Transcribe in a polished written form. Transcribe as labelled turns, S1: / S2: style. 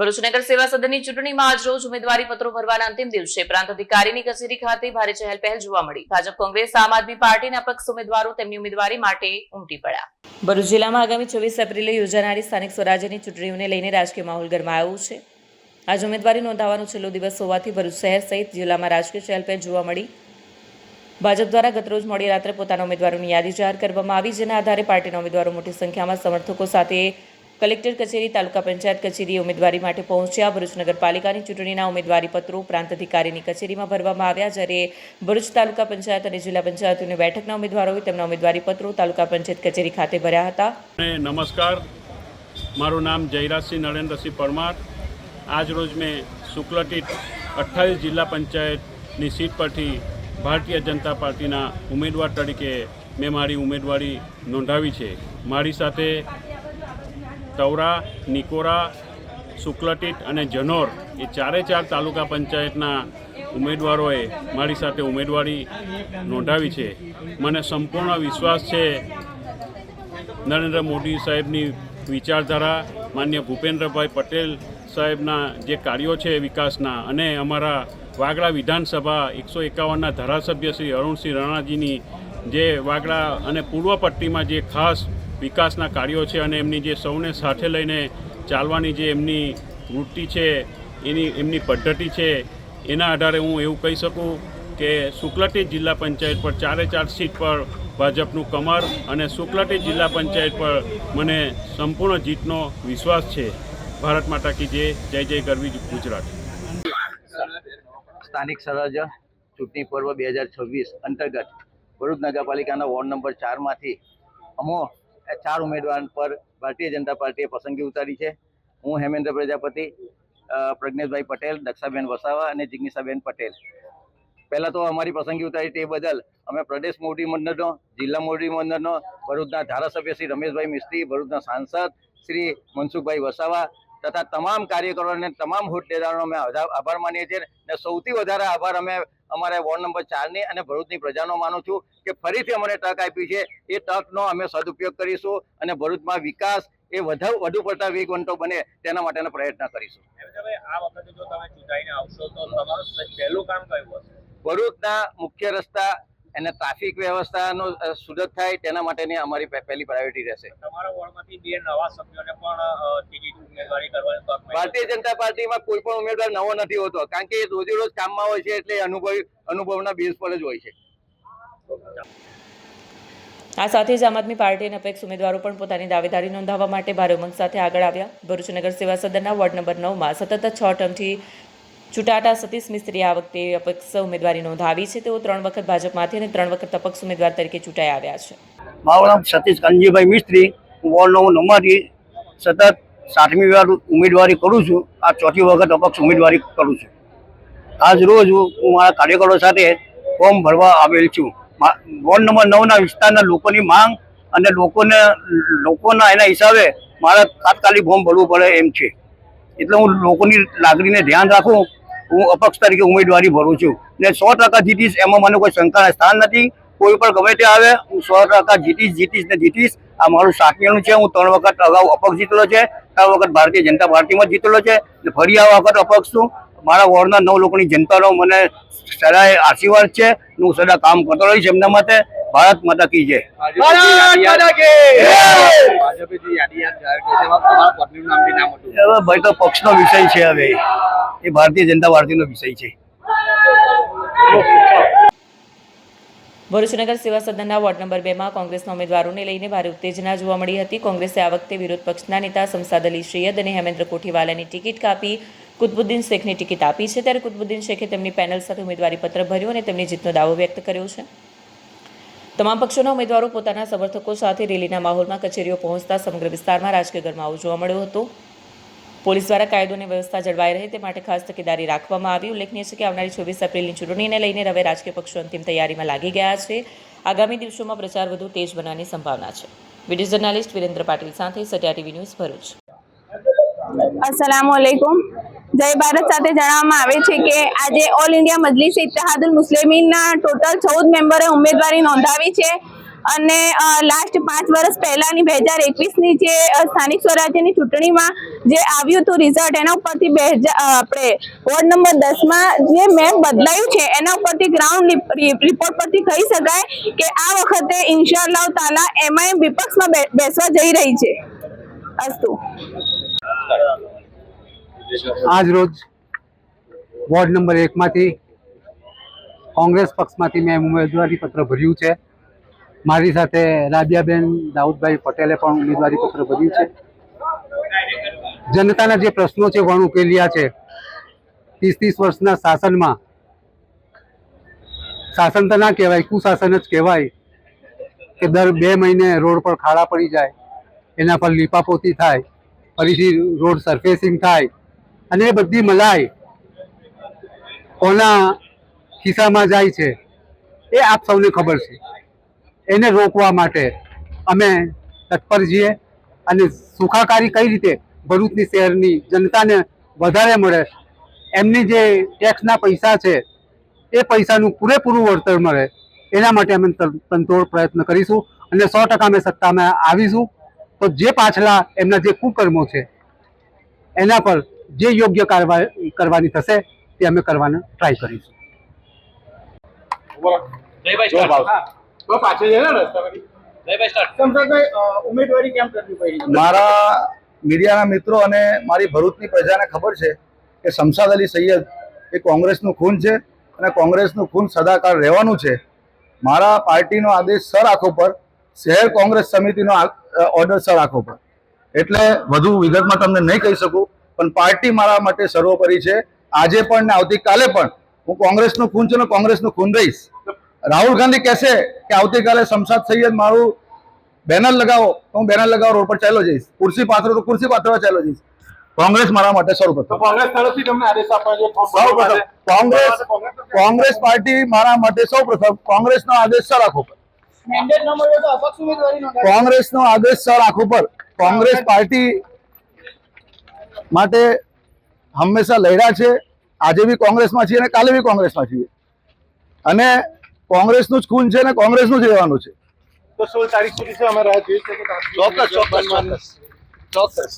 S1: ભરૂચ નગર સેવા સદનની ચૂંટણીમાં આજ રોજ ઉમેદવારી પત્રો ભરવાના અંતિમ દિવસે પ્રાંત અધિકારીની કચેરી ખાતે ભારે ચહેલપહેલ જોવા મળી। ભાજપ, કોંગ્રેસ, આમ આદમી પાર્ટીના અપક્ષ ઉમેદવારો તેમની ઉમેદવારી માટે ઉમટી પડ્યા। ભરૂચ જિલ્લામાં આગામી 24 એપ્રિલે યોજાનારી સ્થાનિક સ્વરાજ્યની ચૂંટણીઓને લઈને રાજકીય માહોલ ગરમાયો છે। આજ ઉમેદવારી નોંધાવવાનો છેલ્લો દિવસ હોવાથી ભરૂચ શહેર સહિત જિલ્લામાં રાજકીય ચહેલપહેલ જોવા મળી। ભાજપ દ્વારા ગતરોજ મોડી રાત્રે પોતાના ઉમેદવારોની યાદી જાહેર કરવામાં આવી, જેના આધારે પાર્ટીના ઉમેદવારો મોટી સંખ્યામાં સમર્થકો સાથે કલેક્ટર કચેરી, તાલુકા પંચાયત કચેરીએ ઉમેદવારી માટે પહોંચ્યા। ભરૂચ નગરપાલિકાની ચૂંટણીના ઉમેદવારી પત્રો પ્રાંત અધિકારીની કચેરીમાં ભરવામાં આવ્યા, જ્યારે ભરૂચ તાલુકા પંચાયત અને જિલ્લા પંચાયતોની બેઠકના ઉમેદવારોએ તેમના ઉમેદવારી પત્રો તાલુકા પંચાયત કચેરી ખાતે ભર્યા હતા।
S2: નમસ્કાર, મારું નામ જયરાજસિંહ નરેન્દ્રસિંહ પરમાર। આજ રોજ મેં શુક્લટીટ 28 જિલ્લા પંચાયતની સીટ પરથી ભારતીય જનતા પાર્ટીના ઉમેદવાર તરીકે મેં મારી ઉમેદવારી નોંધાવી છે। મારી સાથે તવરા, નિકોરા, શુક્લટીટ અને જનોર એ ચારે ચાર તાલુકા પંચાયતના ઉમેદવારોએ મારી સાથે ઉમેદવારી નોંધાવી છે। મને સંપૂર્ણ વિશ્વાસ છે નરેન્દ્ર મોદી સાહેબની વિચારધારા, માન્ય ભૂપેન્દ્રભાઈ પટેલ સાહેબના જે કાર્યો છે વિકાસના, અને અમારા વાગડા વિધાનસભા 151ના ધારાસભ્ય શ્રી અરુણસિંહ રાણાજીની જે વાગડા અને પૂર્વ પટ્ટીમાં જે ખાસ વિકાસના કાર્યો છે અને એમની જે સૌને સાથે લઈને ચાલવાની જે એમની વૃત્તિ છે, એમની પદ્ધતિ છે, એના આધારે હું એવું કહી શકું કે શુક્લટીટ જિલ્લા પંચાયત પર ચારે ચાર સીટ પર ભાજપનું કમર અને શુક્લટીટ જિલ્લા પંચાયત પર મને સંપૂર્ણ જીતનો વિશ્વાસ છે। ભારત માતા કી જય, જય જય ગરવી ગુજરાત।
S3: સ્થાનિક સ્વરાજ્ય ચૂંટણી પર્વ 2026 અંતર્ગત ભરૂચ નગરપાલિકાના વોર્ડ નંબર 4માંથી અમો 4 ઉમેદવાર પર ભારતીય જનતા પાર્ટીએ પસંદગી ઉતારી છે। હું હેમેન્દ્ર પ્રજાપતિ, પ્રજ્ઞેશભાઈ પટેલ, દક્ષાબેન વસાવા અને જિજ્ઞાસાબેન પટેલ। પહેલાં તો અમારી પસંદગી ઉતારી તે બદલ અમે પ્રદેશ મોવડી મંડળનો, જિલ્લા મોવડી મંડળનો, ભરૂચના ધારાસભ્ય શ્રી રમેશભાઈ મિસ્ત્રી, ભરૂચના સાંસદ શ્રી મનસુખભાઈ વસાવા તથા તમામ કાર્યકરો અને તમામ હોદ્દેદારોનો અમે આભાર માનીએ છીએ। અને સૌથી વધારે આભાર અમે અમારા વોર્ડ નંબર 4ની અને ભરૂચની પ્રજાનો માનું છું કે ફરીથી અમને તક આપી છે। એ તકનો અમે સદુપયોગ કરીશું અને ભરૂચમાં વિકાસ એ વધુ પડતા વેગવંતો બને તેના માટેનો પ્રયત્ન કરીશું।
S4: આ વખતે જો તમે ચૂંટાઈને આવશો તો તમારું પહેલું કામ કયું હશે?
S3: ભરૂચના મુખ્ય રસ્તા અને ટ્રાફિક વ્યવસ્થાનો સુરત થાય તેના માટેની અમારી પહેલી પ્રાયોરિટી રહેશે।
S4: તમારા વોર્ડમાંથી 2 નવા સભ્યોને પણ ટિકિટ ઉમેદવારી કરવાની તક મળે?
S3: ભારતીય જનતા પાર્ટીમાં કોઈ પણ ઉમેદવાર નવો નથી હોતો, કારણ કે એ રોજે રોજ કામમાં હોય છે, એટલે અનુભવના બેઝ પર જ હોય છે।
S1: આ સાથે જ આમ આદમી પાર્ટી અને અપક્ષ ઉમેદવારો પણ પોતાની દાવેદારી નોંધાવવા માટે ભારે ઉમંગ સાથે આગળ આવ્યા। ભરૂચ નગર સેવા સદનના વોર્ડ નંબર 9માં સતત 6 ટર્મથી ચૂંટાતા સતીશ મિસ્ત્રીએ આ વખતે અપક્ષ ઉમેદવારી નોંધાવી છે। તેઓ 3 વખત ભાજપમાંથી અને 3 વખત અપક્ષ ઉમેદવાર તરીકે ચૂંટાઈ આવ્યા છે।
S5: મારું નામ સતીશ કાનજીભાઈ મિસ્ત્રી, હું વોર્ડ નંબર 9માંથી સતત 7મી વાર ઉમેદવારી કરું છું। આ 4થી વખત અપક્ષ ઉમેદવારી કરું છું। આજ રોજ હું મારા કાર્યકરો સાથે ફોર્મ ભરવા આવેલ છું। વોર્ડ નંબર 9ના વિસ્તારના લોકોની માંગ અને લોકોના એના હિસાબે મારે તાત્કાલિક ફોર્મ ભરવું પડે એમ છે, એટલે હું લોકોની લાગણીને ધ્યાન રાખું, હું અપક્ષ તરીકે ઉમેદવારી ભરું છું ને 100% જીતીશ, એમાં મને કોઈ શંકાના સ્થાન નથી। કોઈ પણ ગમે તે આવે, હું 100% જીતીશ। આ મારું 7મીનું છે। હું 3 વખત અગાઉ અપક્ષ જીતેલો છે, 3 વખત ભારતીય જનતા પાર્ટીમાં જીતેલો છે ને ફરી આ વખત અપક્ષ છું। મારા વોર્ડના 9 લોકોની જનતાનો મને સદાય આશીર્વાદ છે। હું સદા કામ કરતો રહીશ એમના માટે। ભારત માતા કી જય। ભાઈ તો પક્ષનો વિષય છે, હવે એ ભારતીય જનતા પાર્ટીનો વિષય છે।
S1: ભરૂચ નગર સેવા સદનના વોર્ડ નંબર 2માં કોંગ્રેસના ઉમેદવારોને લઈને ભારે ઉત્તેજના જોવા મળી હતી। કોંગ્રેસે આ વખતે વિરોધ પક્ષના નેતા શમસાદ અલી સૈયદ અને હેમેન્દ્ર કોઠીવાલાની ટિકિટ કાપી કુતબુદ્દીન શેખની ટિકિટ આપી છે, ત્યારે કુતબુદ્દીન શેખે તેમની પેનલ સાથે ઉમેદવારી પત્ર ભર્યું અને તેમની જીતનો દાવો વ્યક્ત કર્યો છે। તમામ પક્ષોના ઉમેદવારો પોતાના સમર્થકો સાથે રેલીના માહોલમાં કચેરીઓ પહોંચતા સમગ્ર વિસ્તારમાં રાજકીય ગરમાવો જોવા મળ્યો હતો। પોલીસ દ્વારા કાયદો અને વ્યવસ્થા જળવાઈ રહે તે માટે ખાસ તકેદારી રાખવામાં આવી। ઉલ્લેખનીય છે કે આવનારી 24 એપ્રિલની ચૂંટણીને લઈને હવે રાજકીય પક્ષો અંતિમ તૈયારીમાં લાગી ગયા છે। આગામી દિવસોમાં પ્રચાર વધુ તેજ બનવાની સંભાવના છે। વિડીયો જર્નાલિસ્ટ વિરેન્દ્ર પાટીલ સાથે સત્યા ટીવી ન્યૂઝ ભરૂચ।
S6: अस्सलामुअलैकुम। जय भारत સાથે જણાવવામાં આવે છે કે આજે all India Majlis Ittehadul મુસ્લિમીનના total 14 મેમ્બરે ઉમેદવારી નોંધાવી છે। અને લાસ્ટ 5 વર્ષ પહેલાની 2021ની જે સ્થાનિક સ્વરાજ્યની ચૂંટણીમાં જે આવ્યું હતું રિઝલ્ટ, એના ઉપરથી આપણે વોર્ડ નંબર 10માં જે મેપ બદલાયું છે એના ઉપરથી ગ્રાઉન્ડ રિપોર્ટ પરથી કહી શકાય કે આ વખતે ઇન્શાઅલ્લાહ તાલા એમઆઈએમ વિપક્ષમાં બેસવા જઈ રહી છે. અસ્તુ.
S7: આજ રોજ વોર્ડ નંબર 1માંથી કોંગ્રેસ પક્ષમાંથી મેં ઉમેદવારી પત્ર ભર્યું છે. મારી સાથે રાબિયાબેન દાઉદભાઈ પટેલે પણ ઉમેદવારી પત્ર ભર્યું છે. જનતાના જે પ્રશ્નો છે વણ ઉકેલ્યા છે. 30 વર્ષના શાસનમાં, શાસન તો ના કહેવાય, કુશાસન જ કહેવાય કે દર 2 મહિને રોડ પર ખાડા પડી જાય, એના પર લીપાપોતી થાય, ફરીથી રોડ સરફેસિંગ થાય, અને એ બધી મલાઈ કોના ખિસ્સામાં જાય છે એ આપ સૌને ખબર છે. એને રોકવા માટે અમે તત્પર છીએ અને સુખાકારી કઈ રીતે ભરૂચની શહેરની જનતાને વધારે મળે, એમની જે ટેક્સના પૈસા છે એ પૈસાનું પૂરેપૂરું વળતર મળે, એના માટે અમે તનતોડ પ્રયત્ન કરીશું અને 100% અમે સત્તામાં આવીશું. તો જે પાછલા એમના જે કુકર્મો છે એના પર જે યોગ્ય કાર્યવાહી કરવાની થશે તે અમે કરવાનો ટ્રાય કરીશું.
S3: મારા મીડિયાના મિત્રો અને મારી ભરૂચની પ્રજાને ખબર છે કે શમશાદ અલી સૈયદ એ કોંગ્રેસનું ખૂન છે અને કોંગ્રેસનું ખૂન સદાકાળ રહેવાનું છે. મારા પાર્ટીનો આદેશ સર આંખો પર, શહેર કોંગ્રેસ સમિતિનો ઓર્ડર સર આંખો પર, એટલે વધુ વિગતમાં તમને નહીં કહી શકું, પણ પાર્ટી મારા માટે સર્વોપરી છે. આજે પણ ને આવતીકાલે પણ હું કોંગ્રેસનું ખૂન છું ને કોંગ્રેસનું ખૂન રહીશ. રાહુલ ગાંધી કહેશે કે આવતીકાલે શમશાદ સૈયદ મારું બેનર લગાવો, હું બેનર લગાવો રોડ પર ચાલ્યો જઈશ, ખુરશી પાથરો તો ખુરશી પાથરવા ચાલ્યો જઈશ. કોંગ્રેસ મારા માટે સર્વપ્રથમ. કોંગ્રેસ પાર્ટી મારા માટે સૌપ્રથમ કોંગ્રેસનો આદેશ સર આંખો પર, કોંગ્રેસનો આદેશ સર આંખો પર. કોંગ્રેસ પાર્ટી માટે હંમેશા લડ્યા છે. આજે બી કોંગ્રેસમાં છીએ અને કાલે બી કોંગ્રેસમાં છીએ, અને કોંગ્રેસનું જ ખૂન છે અને કોંગ્રેસનું જ રહેવાનું છે.
S8: તો 16 તારીખ સુધી અમે રાહ જોઈ છે.
S3: ચોક્કસ.